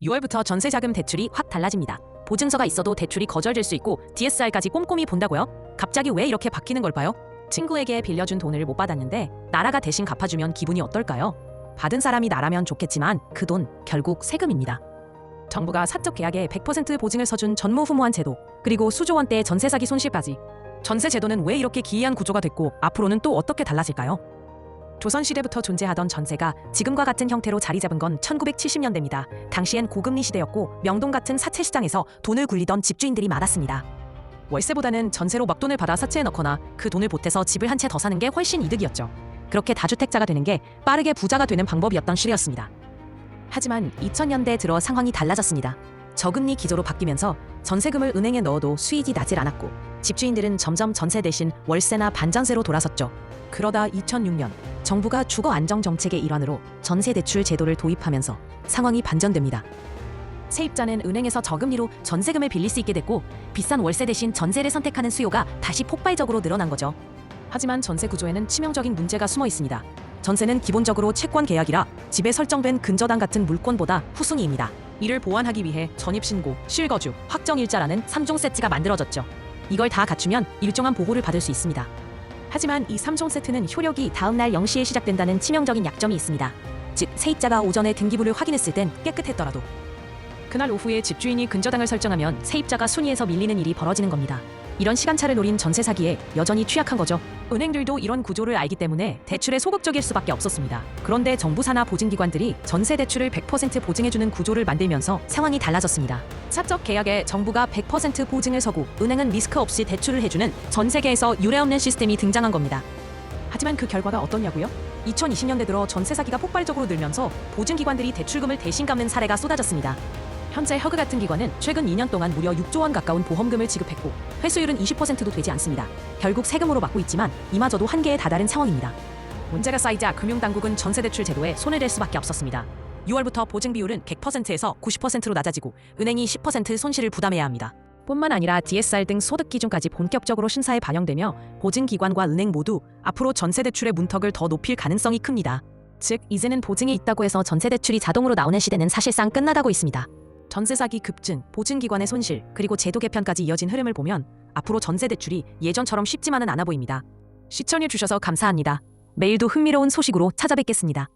6월부터 전세자금 대출이 확 달라집니다. 보증서가 있어도 대출이 거절될 수 있고 DSR까지 꼼꼼히 본다고요? 갑자기 왜 이렇게 바뀌는 걸까요? 친구에게 빌려준 돈을 못 받았는데 나라가 대신 갚아주면 기분이 어떨까요? 받은 사람이 나라면 좋겠지만 그 돈 결국 세금입니다. 정부가 사적 계약에 100% 보증을 서준 전무후무한 제도, 그리고 수조 원대의 전세 사기 손실까지. 전세 제도는 왜 이렇게 기이한 구조가 됐고 앞으로는 또 어떻게 달라질까요? 조선시대부터 존재하던 전세가 지금과 같은 형태로 자리 잡은 건 1970년대입니다. 당시엔 고금리 시대였고 명동 같은 사채 시장에서 돈을 굴리던 집주인들이 많았습니다. 월세보다는 전세로 막돈을 받아 사채에 넣거나 그 돈을 보태서 집을 한 채 더 사는 게 훨씬 이득이었죠. 그렇게 다주택자가 되는 게 빠르게 부자가 되는 방법이었던 시대였습니다. 하지만 2000년대 들어 상황이 달라졌습니다. 저금리 기조로 바뀌면서 전세금을 은행에 넣어도 수익이 나질 않았고 집주인들은 점점 전세 대신 월세나 반전세로 돌아섰죠. 그러다 2006년 정부가 주거 안정 정책의 일환으로 전세 대출 제도를 도입하면서 상황이 반전됩니다. 세입자는 은행에서 저금리로 전세금을 빌릴 수 있게 됐고 비싼 월세 대신 전세를 선택하는 수요가 다시 폭발적으로 늘어난 거죠. 하지만 전세 구조에는 치명적인 문제가 숨어 있습니다. 전세는 기본적으로 채권 계약이라 집에 설정된 근저당 같은 물권보다 후순위입니다. 이를 보완하기 위해 전입신고, 실거주, 확정일자라는 3종 세트가 만들어졌죠. 이걸 다 갖추면 일정한 보호를 받을 수 있습니다. 하지만 이 3종 세트는 효력이 다음날 0시에 시작된다는 치명적인 약점이 있습니다. 즉, 세입자가 오전에 등기부를 확인했을 땐 깨끗했더라도 그날 오후에 집주인이 근저당을 설정하면 세입자가 순위에서 밀리는 일이 벌어지는 겁니다. 이런 시간차를 노린 전세 사기에 여전히 취약한 거죠. 은행들도 이런 구조를 알기 때문에 대출에 소극적일 수밖에 없었습니다. 그런데 정부 산하 보증기관들이 전세 대출을 100% 보증해주는 구조를 만들면서 상황이 달라졌습니다. 사적 계약에 정부가 100% 보증을 서고 은행은 리스크 없이 대출을 해주는 전 세계에서 유례없는 시스템이 등장한 겁니다. 하지만 그 결과가 어떠냐고요? 2020년대 들어 전세 사기가 폭발적으로 늘면서 보증기관들이 대출금을 대신 갚는 사례가 쏟아졌습니다. 현재 허그 같은 기관은 최근 2년 동안 무려 6조 원 가까운 보험금을 지급했고 회수율은 20%도 되지 않습니다. 결국 세금으로 막고 있지만 이마저도 한계에 다다른 상황입니다. 문제가 쌓이자 금융당국은 전세대출 제도에 손을 댈 수밖에 없었습니다. 6월부터 보증 비율은 100%에서 90%로 낮아지고 은행이 10% 손실을 부담해야 합니다. 뿐만 아니라 DSR 등 소득 기준까지 본격적으로 심사에 반영되며 보증기관과 은행 모두 앞으로 전세대출의 문턱을 더 높일 가능성이 큽니다. 즉, 이제는 보증이 있다고 해서 전세대출이 자동으로 나오는 시대는 사실상 끝나가고 있습니다. 전세 사기 급증, 보증기관의 손실, 그리고 제도 개편까지 이어진 흐름을 보면 앞으로 전세 대출이 예전처럼 쉽지만은 않아 보입니다. 시청해주셔서 감사합니다. 내일도 흥미로운 소식으로 찾아뵙겠습니다.